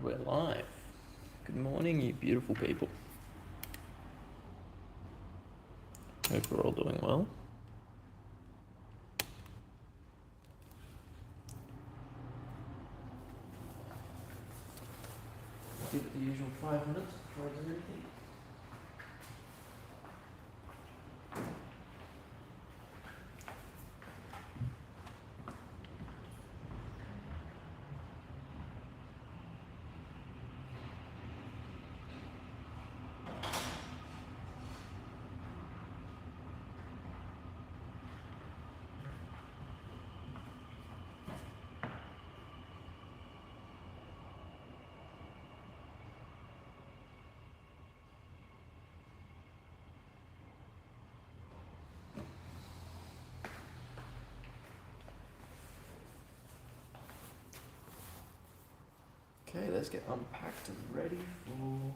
We're live. Good morning, you beautiful people. Hope we're all doing well. Give it the usual 5 minutes before I do anything. Okay, let's get unpacked and ready for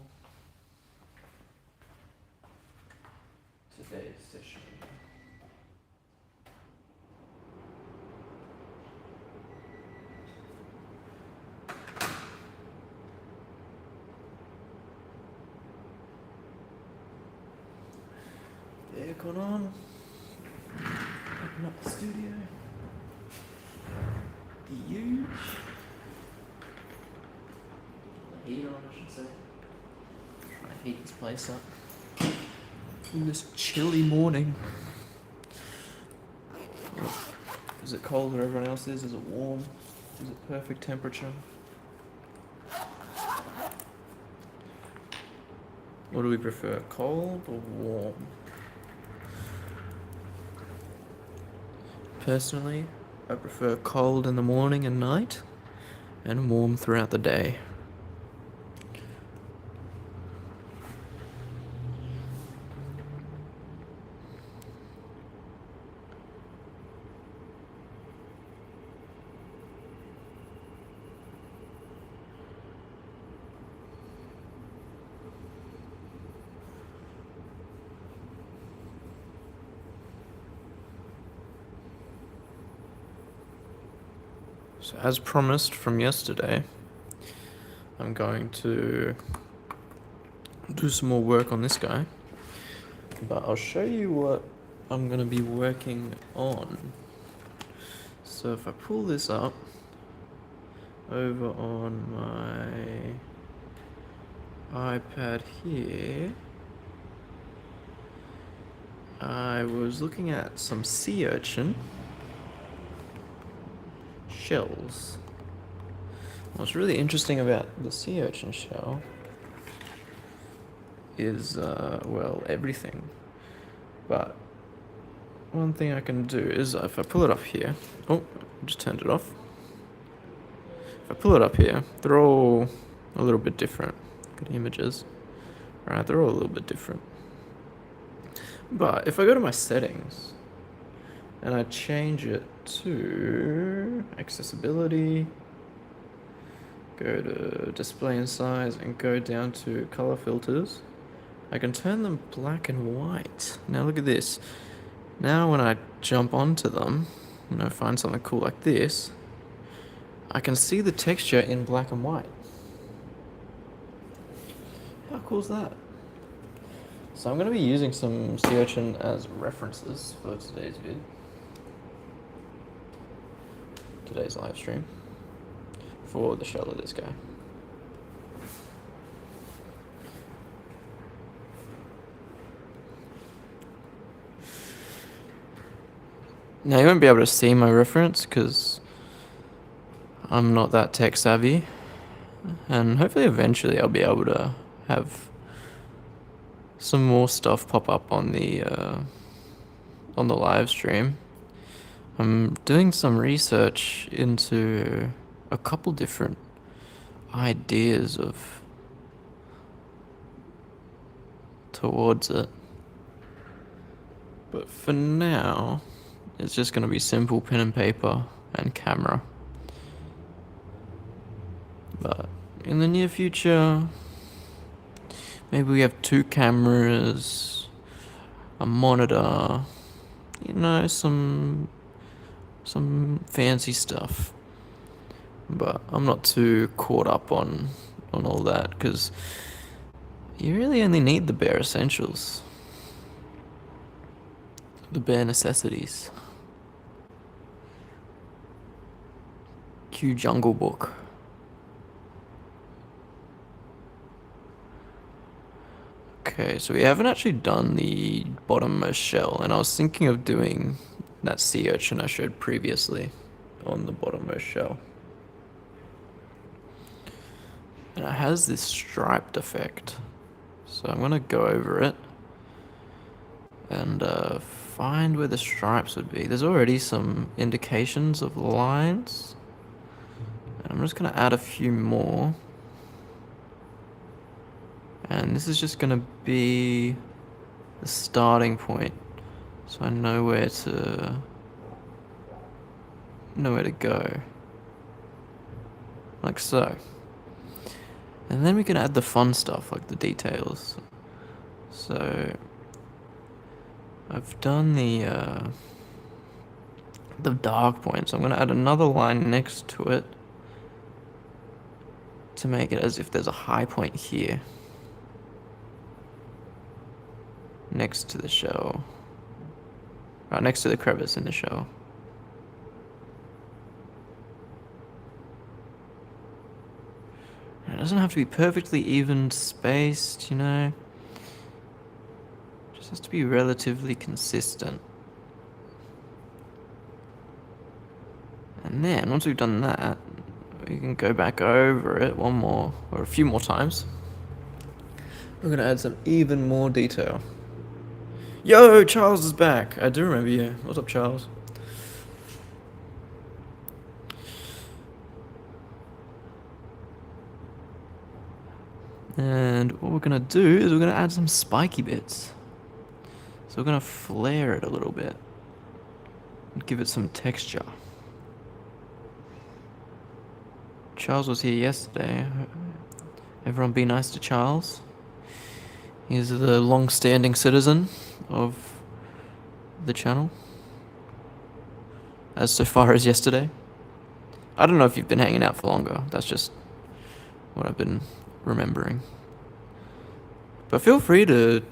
today's session. The aircon on. Open up the studio. Huge. The heater on, I should say. Try and heat this place up. In this chilly morning. Is it cold where everyone else is? Is it warm? Is it perfect temperature? What do we prefer, cold or warm? Personally, I prefer cold in the morning and night, and warm throughout the day. So as promised from yesterday, I'm going to do some more work on this guy, but I'll show you what I'm going to be working on. So if I pull this up over on my iPad here, I was looking at some sea urchin shells. What's really interesting about the sea urchin shell is, well, everything. But one thing I can do is if I pull it up here, oh, I just turned it off. If I pull it up here, they're all a little bit different. Good images. Right, they're all a little bit different. But if I go to my settings and I change it to accessibility, go to display and size, and go down to color filters, I can turn them black and white. Now look at this. Now when I jump onto them, and I find something cool like this, I can see the texture in black and white. How cool is that? So I'm going to be using some sea urchin as references for today's vid. Today's live stream. For the shell of this guy. Now you won't be able to see my reference because I'm not that tech savvy, and hopefully eventually I'll be able to have some more stuff pop up on the live stream. I'm doing some research into a couple different ideas towards it, but for now it's just going to be simple pen and paper and camera. But in the near future, maybe we have 2 cameras, a monitor, you know, some fancy stuff. But I'm not too caught up on on all that, because you really only need the bare essentials. The bare necessities. Cue Jungle Book. Okay, so we haven't actually done the bottommost shell, and I was thinking of doing that sea urchin I showed previously on the bottommost shell. And it has this striped effect. So I'm gonna go over it and find where the stripes would be. There's already some indications of lines. And I'm just gonna add a few more. And this is just gonna be the starting point. So I know where to go. Like so. And then we can add the fun stuff, like the details. So I've done the dark point, so I'm gonna add another line next to it to make it as if there's a high point here next to the shell. Next to the crevice in the shell. It doesn't have to be perfectly even spaced, you know. It just has to be relatively consistent. And then, once we've done that, we can go back over it one more, or a few more times. We're gonna add some even more detail. Yo, Charles is back. I do remember you. What's up, Charles? And what we're gonna do is we're gonna add some spiky bits. So we're gonna flare it a little bit and give it some texture. Charles was here yesterday. Everyone be nice to Charles. He's the long-standing citizen of the channel. As so far as yesterday. I don't know if you've been hanging out for longer. That's just what I've been remembering. But feel free to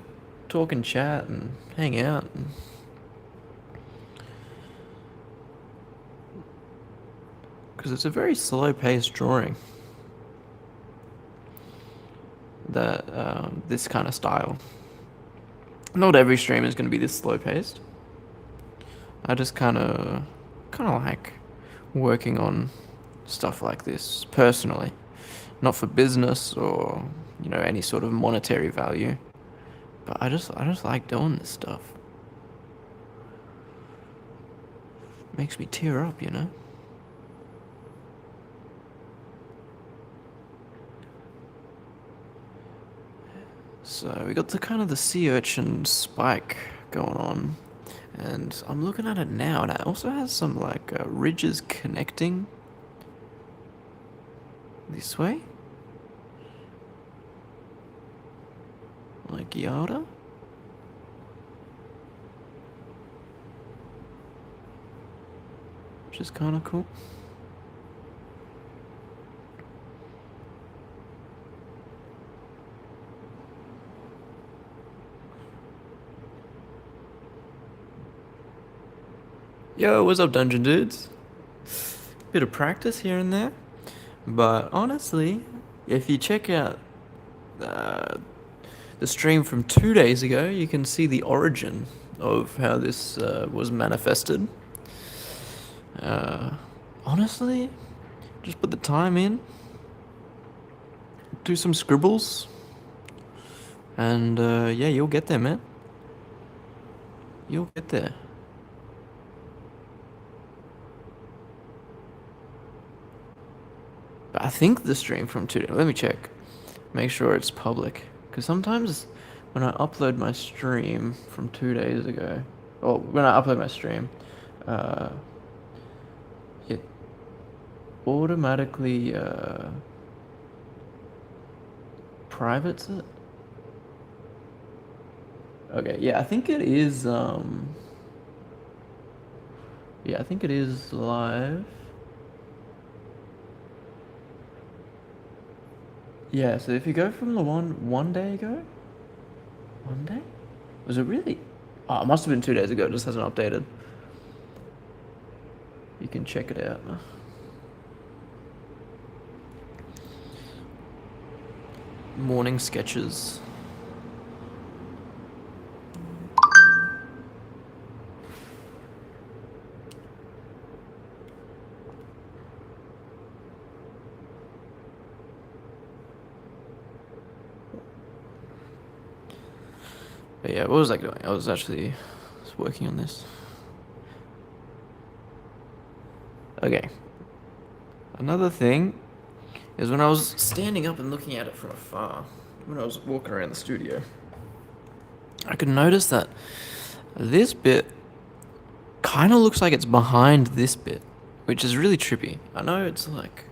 talk and chat and hang out. Because it's a very slow-paced drawing. That this kind of style. Not every stream is going to be this slow-paced. I just kind of like working on stuff like this personally, not for business or any sort of monetary value. But I just like doing this stuff. Makes me tear up, So we got the sea urchin spike going on, and I'm looking at it now, and it also has some ridges connecting this way, like Yoda. Which is kind of cool. Yo, what's up, Dungeon Dudes? Bit of practice here and there. But honestly, if you check out the stream from 2 days ago, you can see the origin of how this was manifested. Honestly, just put the time in, do some scribbles, and yeah, you'll get there, man. You'll get there. But I think the stream from 2 days, let me check, make sure it's public, because sometimes when I upload my stream from 2 days ago, or when I upload my stream, it automatically privates it. Okay, yeah, I think it is, yeah, I think it is live. Yeah, so if you go from the one day ago, one day? Was it really? Oh, it must have been 2 days ago. It just hasn't updated. You can check it out. Morning sketches. But yeah, what was I doing? I was actually working on this. Okay. Another thing is when I was standing up and looking at it from afar, when I was walking around the studio, I could notice that this bit kind of looks like it's behind this bit, which is really trippy. I know it's like,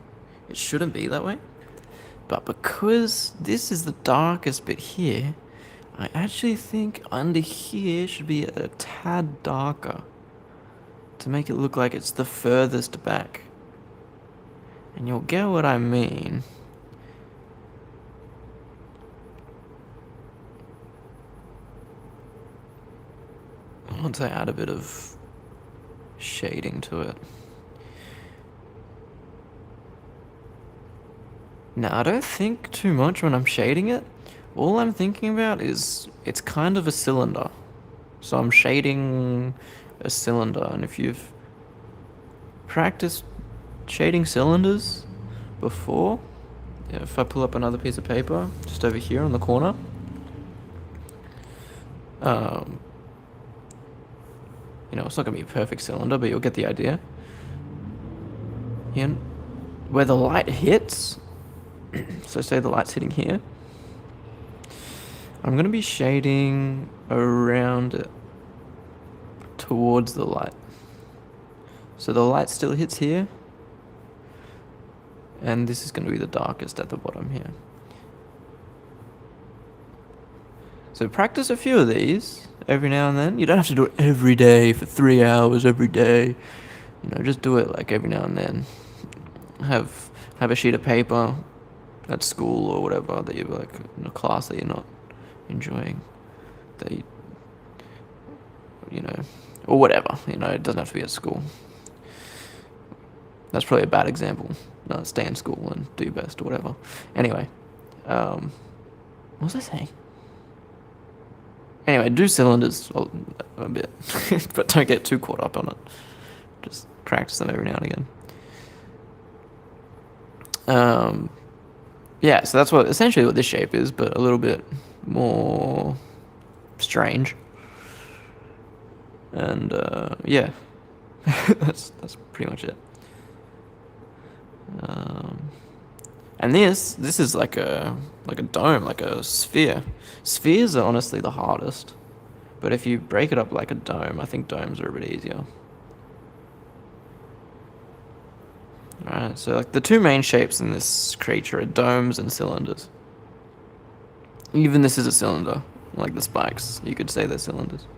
it shouldn't be that way, but because this is the darkest bit here, I actually think under here should be a tad darker to make it look like it's the furthest back. And you'll get what I mean. Once I add a bit of shading to it. Now, I don't think too much when I'm shading it. All I'm thinking about is it's kind of a cylinder. So I'm shading a cylinder, and if you've practiced shading cylinders before, if I pull up another piece of paper just over here on the corner, it's not going to be a perfect cylinder, but you'll get the idea. And where the light hits, so say the light's hitting here, I'm going to be shading around it towards the light. So the light still hits here, and this is going to be the darkest at the bottom here. So practice a few of these every now and then. You don't have to do it every day for 3 hours every day. Just do it like every now and then. Have a sheet of paper at school or whatever that you're like in a class that you're not enjoying, that or whatever. It doesn't have to be at school. That's probably a bad example. No, stay in school and do your best or whatever. Anyway, what was I saying? Anyway, do cylinders a bit, but don't get too caught up on it. Just practice them every now and again. Yeah, so that's essentially what this shape is, but a little bit more strange. And yeah, that's pretty much it. And this is like a dome, like a sphere. Spheres are honestly the hardest, but if you break it up like a dome, I think domes are a bit easier. Alright, so like the two main shapes in this creature are domes and cylinders. Even this is a cylinder, like the spikes. You could say they're cylinders.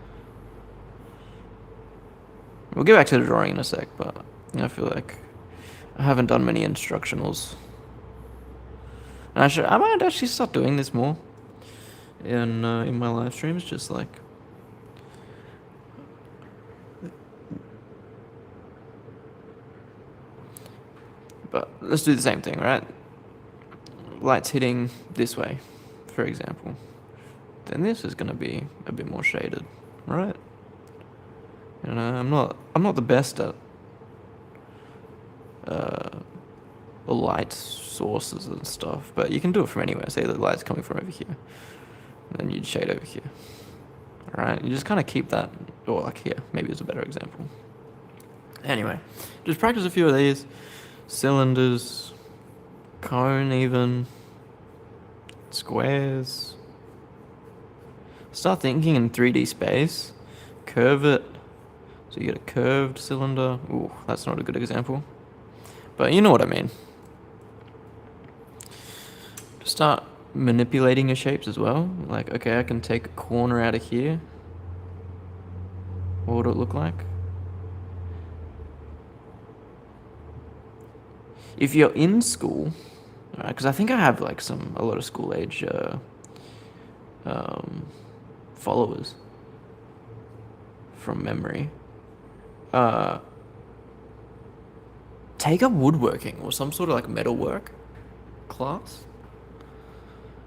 We'll get back to the drawing in a sec, but I feel like I haven't done many instructionals. And I might actually start doing this more in my live streams, just like but let's do the same thing, right? Light's hitting this way, for example. Then this is going to be a bit more shaded, right? I'm not the best at light sources and stuff, but you can do it from anywhere. Say the light's coming from over here, and then you'd shade over here. Alright, you just kind of keep that, or like here, maybe it's a better example. Anyway, just practice a few of these. Cylinders, cone even, squares. Start thinking in 3D space. Curve it, so you get a curved cylinder. Ooh, that's not a good example, but you know what I mean. Just start manipulating your shapes as well. Like, okay, I can take a corner out of here. What would it look like? If you're in school, Because I think I have like a lot of school age um, followers from memory. Uh, take up woodworking or some sort of like metalwork class,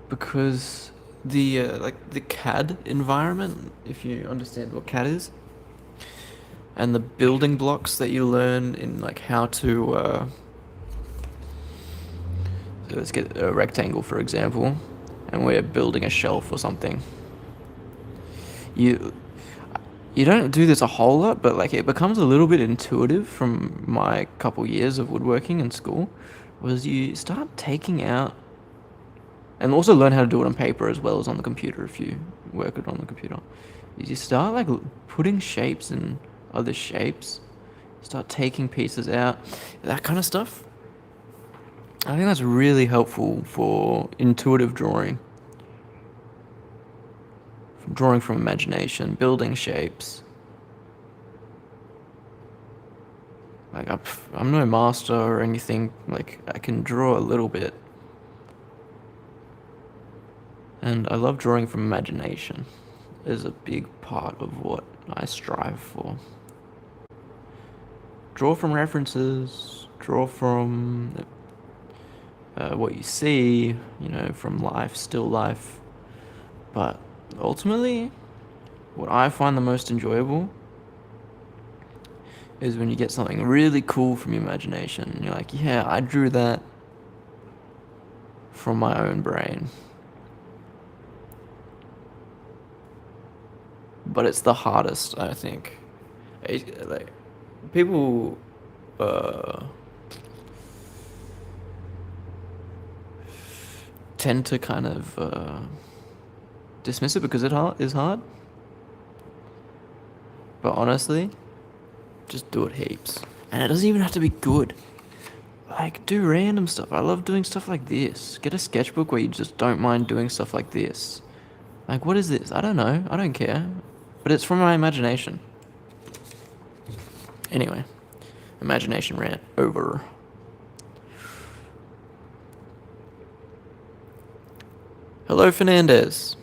because the like the CAD environment, if you understand what CAD is, and the building blocks that you learn in like how to so let's get a rectangle for example, and we're building a shelf or something. You you don't do this a whole lot, but like it becomes a little bit intuitive from my couple years of woodworking in school. Was you start taking out and also learn how to do it on paper as well as on the computer if you work it on the computer. You start like putting shapes in other shapes, start taking pieces out, that kind of stuff. I think that's really helpful for intuitive drawing. Drawing from imagination, building shapes. Like I'm no master or anything. Like I can draw a little bit, and I love drawing from imagination. Is a big part of what I strive for. Draw from references. Draw from what you see. You know, from life, still life. But ultimately, what I find the most enjoyable is when you get something really cool from your imagination. And you're like, yeah, I drew that from my own brain. But it's the hardest, I think. Like people tend to kind of dismiss it because it is hard. But honestly, just do it heaps. And it doesn't even have to be good. Like, do random stuff. I love doing stuff like this. Get a sketchbook where you just don't mind doing stuff like this. Like, what is this? I don't know. I don't care. But it's from my imagination. Anyway, imagination rant over. Hello, Fernandez.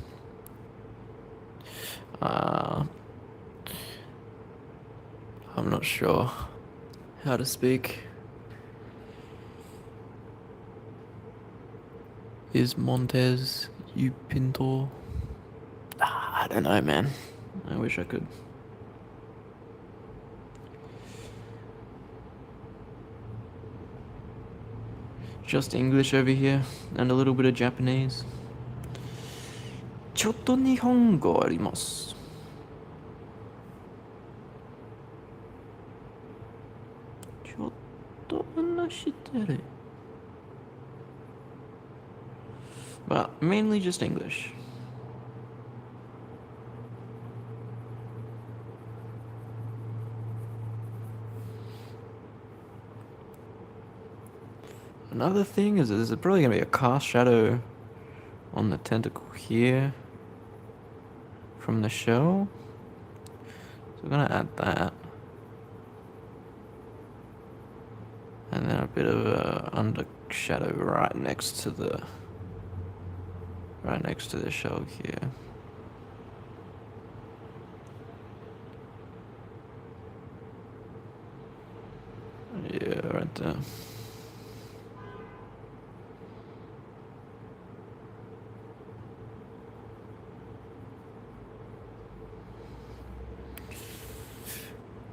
I'm not sure how to speak. Is Montez you Pintor? I don't know, man. I wish I could. Just English over here, and a little bit of Japanese. ちょっと日本語あります。ちょっと話してる。But mainly just English. Another thing is there's probably going to be a cast shadow on the tentacle here from the shell. So we're going to add that. And then a bit of a under shadow right next to the shell here. Yeah, right there.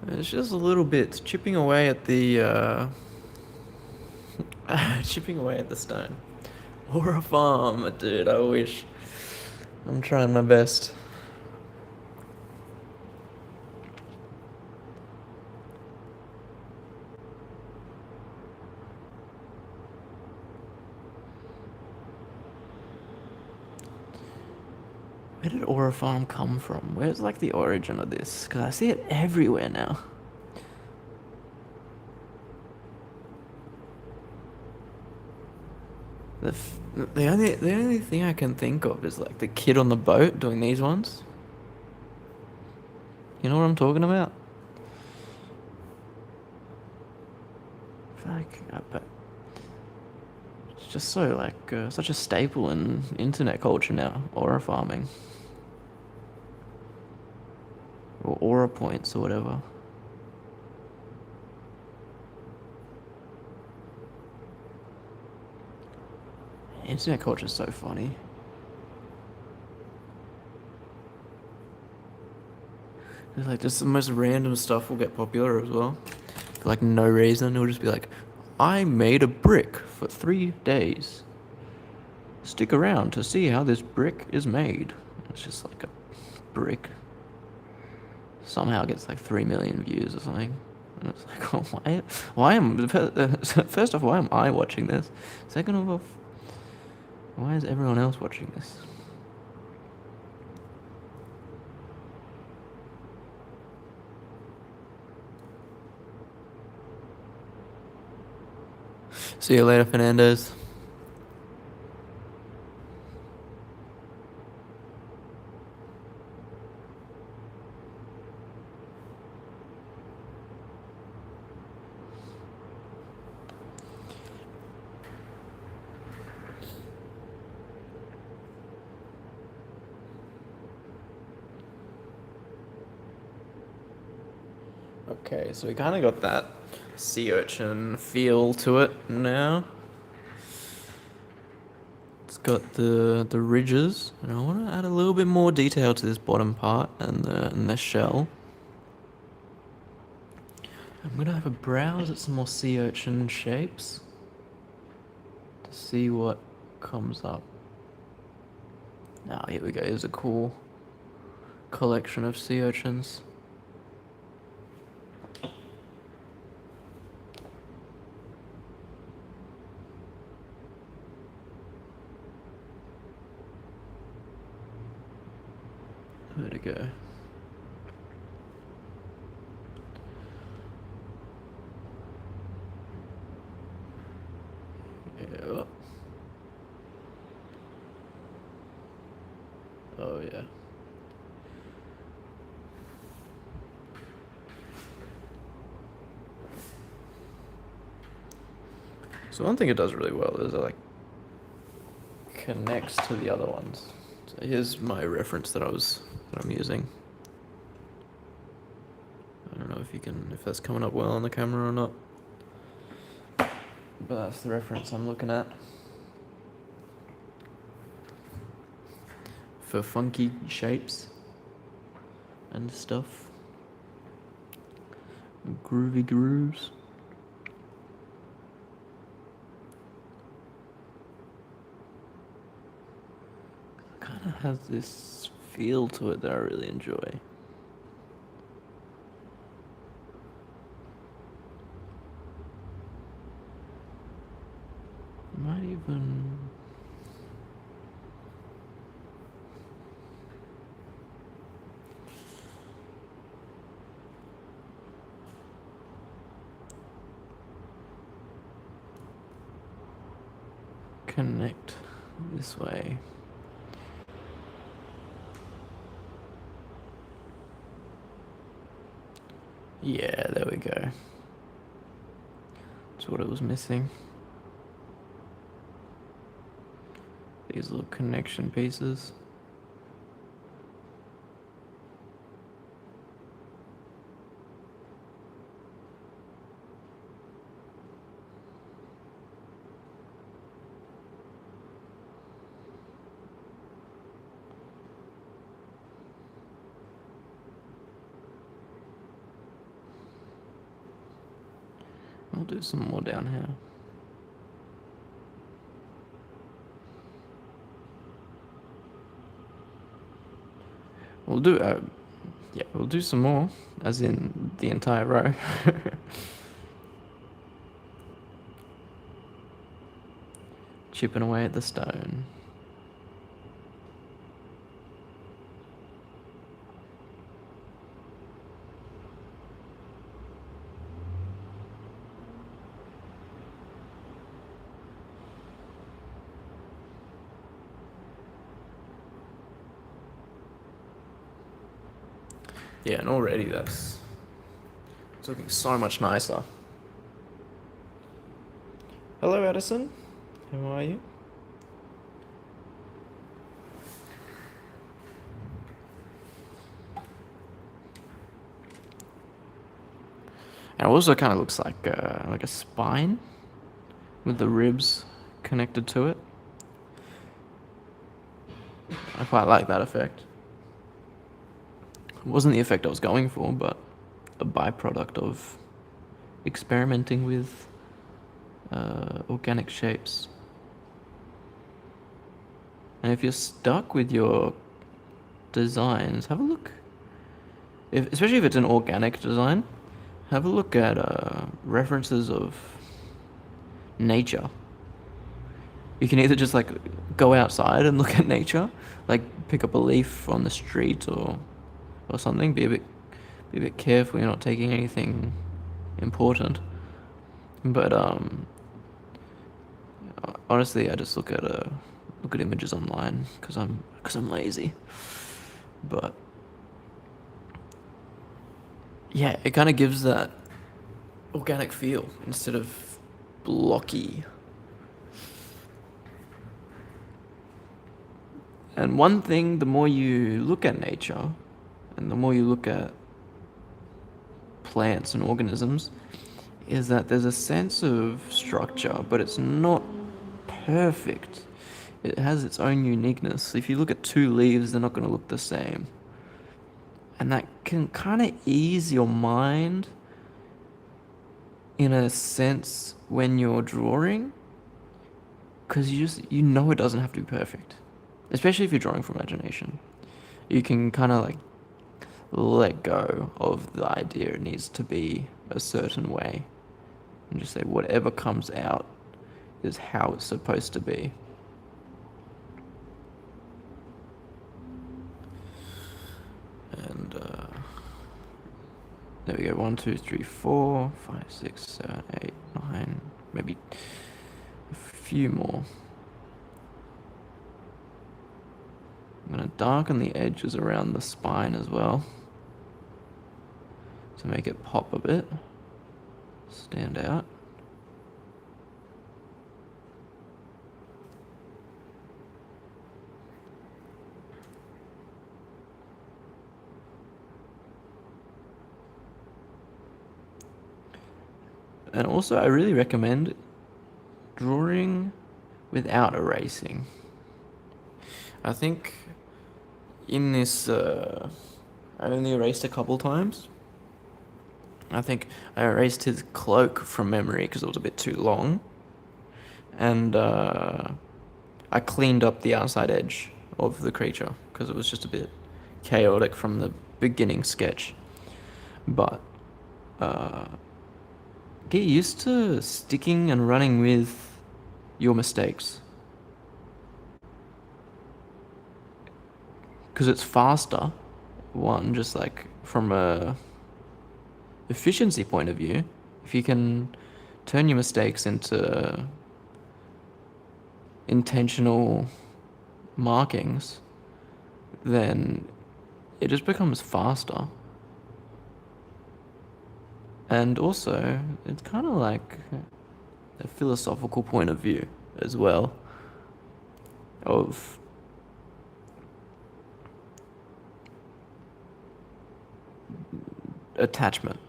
It's just a little bit chipping away at the chipping away at the stone. Or a farm, dude, I wish. I'm trying my best. Where did Aura Farm come from? Where's like the origin of this? Because I see it everywhere now. The only thing I can think of is like the kid on the boat doing these ones. You know what I'm talking about? Like, just so like such a staple in internet culture now. Aura farming or aura points or whatever. Internet culture is so funny. It's like just the most random stuff will get popular as well. For like no reason, it'll just be like, I made a brick for 3 days. Stick around to see how this brick is made. It's just like a brick. Somehow gets like 3 million views or something. And it's like, oh, why am, first off, why am I watching this? Second of all, why is everyone else watching this? See you later, Fernandez. Okay, so we kind of got that sea urchin feel to it now. It's got the ridges, and I want to add a little bit more detail to this bottom part and the shell. I'm gonna have a browse at some more sea urchin shapes to see what comes up. Now, here we go. Here's a cool collection of sea urchins. Where'd it go? Yeah. Oh yeah. So one thing it does really well is it like connects to the other ones. So here's my reference that I'm using. I don't know if that's coming up well on the camera or not. But that's the reference I'm looking at. For funky shapes and stuff. Groovy grooves. Kind of has this feel to it that I really enjoy. Might even connect this way. Yeah, there we go. That's what it was missing. These little connection pieces. I'll do some more down here. We'll do some more, as in the entire row. Chipping away at the stone. Yeah, and already it's looking so much nicer. Hello, Edison. How are you? And it also kind of looks like a spine with the ribs connected to it. I quite like that effect. It wasn't the effect I was going for, but a byproduct of experimenting with organic shapes. And if you're stuck with your designs, have a look. Especially if it's an organic design, have a look at references of nature. You can either just like go outside and look at nature, like pick up a leaf on the street or something. Be a bit careful. You're not taking anything important. But honestly, I just look at images online because I'm lazy. But yeah, it kind of gives that organic feel instead of blocky. And one thing, the more you look at nature and the more you look at plants and organisms, is that there's a sense of structure, but it's not perfect. It has its own uniqueness. If you look at two leaves, they're not going to look the same. And that can kind of ease your mind in a sense when you're drawing, because you know it doesn't have to be perfect, especially if you're drawing from imagination. You can kind of like let go of the idea it needs to be a certain way and just say whatever comes out is how it's supposed to be. And there we go. 1, 2, 3, 4, 5, 6, 7, 8, 9, maybe a few more. I'm going to darken the edges around the spine as well to make it pop a bit, stand out. And also, I really recommend drawing without erasing. I think in this, I only erased a couple times. I think I erased his cloak from memory because it was a bit too long. And I cleaned up the outside edge of the creature because it was just a bit chaotic from the beginning sketch. But get used to sticking and running with your mistakes. Because it's faster, one, just like from a efficiency point of view, if you can turn your mistakes into intentional markings, then it just becomes faster. And also, it's kind of like a philosophical point of view as well of attachment.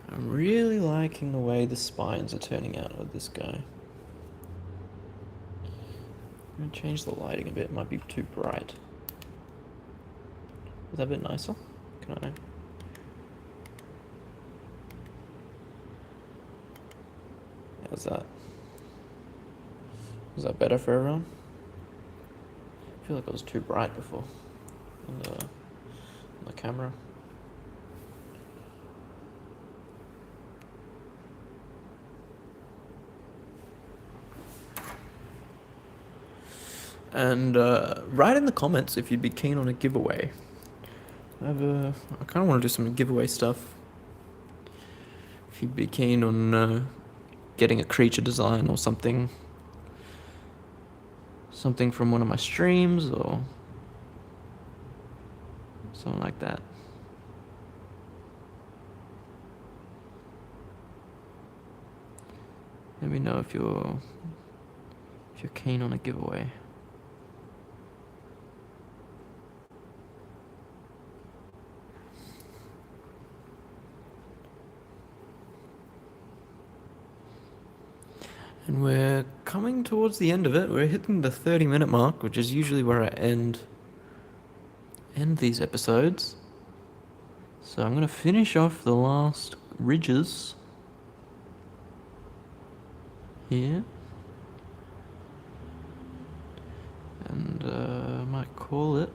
I'm really liking the way the spines are turning out with this guy. I'm going to change the lighting a bit, it might be too bright. Is that a bit nicer? Can I? How's that? Is that better for everyone? I feel like it was too bright before on the camera. And write in the comments if you'd be keen on a giveaway. I kind of want to do some giveaway stuff. If you'd be keen on getting a creature design or something from one of my streams or something like that. Let me know if you're keen on a giveaway. And we're coming towards the end of it. We're hitting the 30-minute mark, which is usually where I end these episodes. So I'm going to finish off the last ridges here. And I might call it.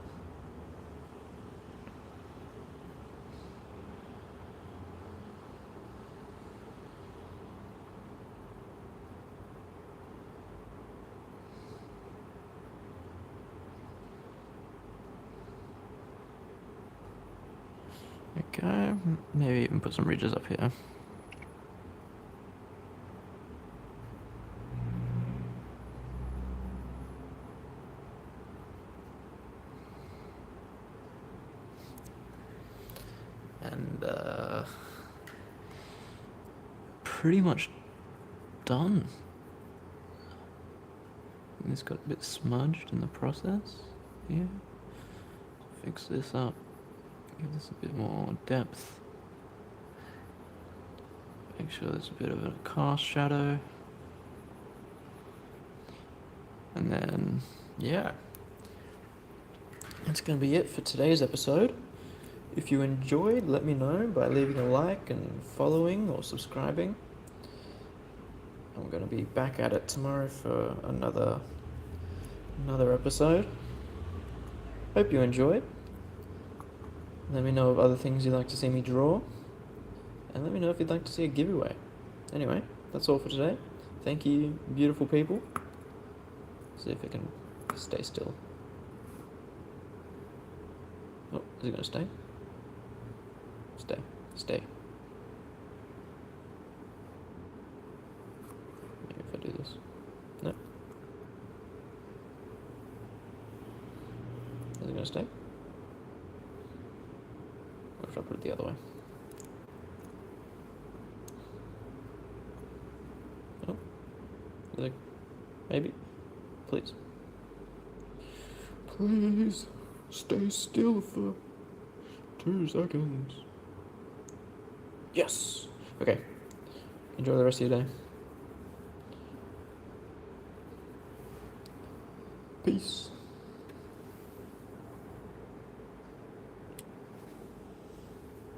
Okay, maybe even put some ridges up here. And pretty much done. This got a bit smudged in the process here. Fix this up. Give this a bit more depth. Make sure there's a bit of a cast shadow. And then, yeah. That's going to be it for today's episode. If you enjoyed, let me know by leaving a like and following or subscribing. I'm going to be back at it tomorrow for another episode. Hope you enjoyed. Let me know of other things you'd like to see me draw. And let me know if you'd like to see a giveaway. Anyway, that's all for today. Thank you, beautiful people. See if I can stay still. Oh, is it going to stay? Stay. Maybe if I do this. No. Is it going to stay? Or should I put it the other way? Oh. Is it? Maybe. Please. Please stay still for 2 seconds. Yes. Okay. Enjoy the rest of your day.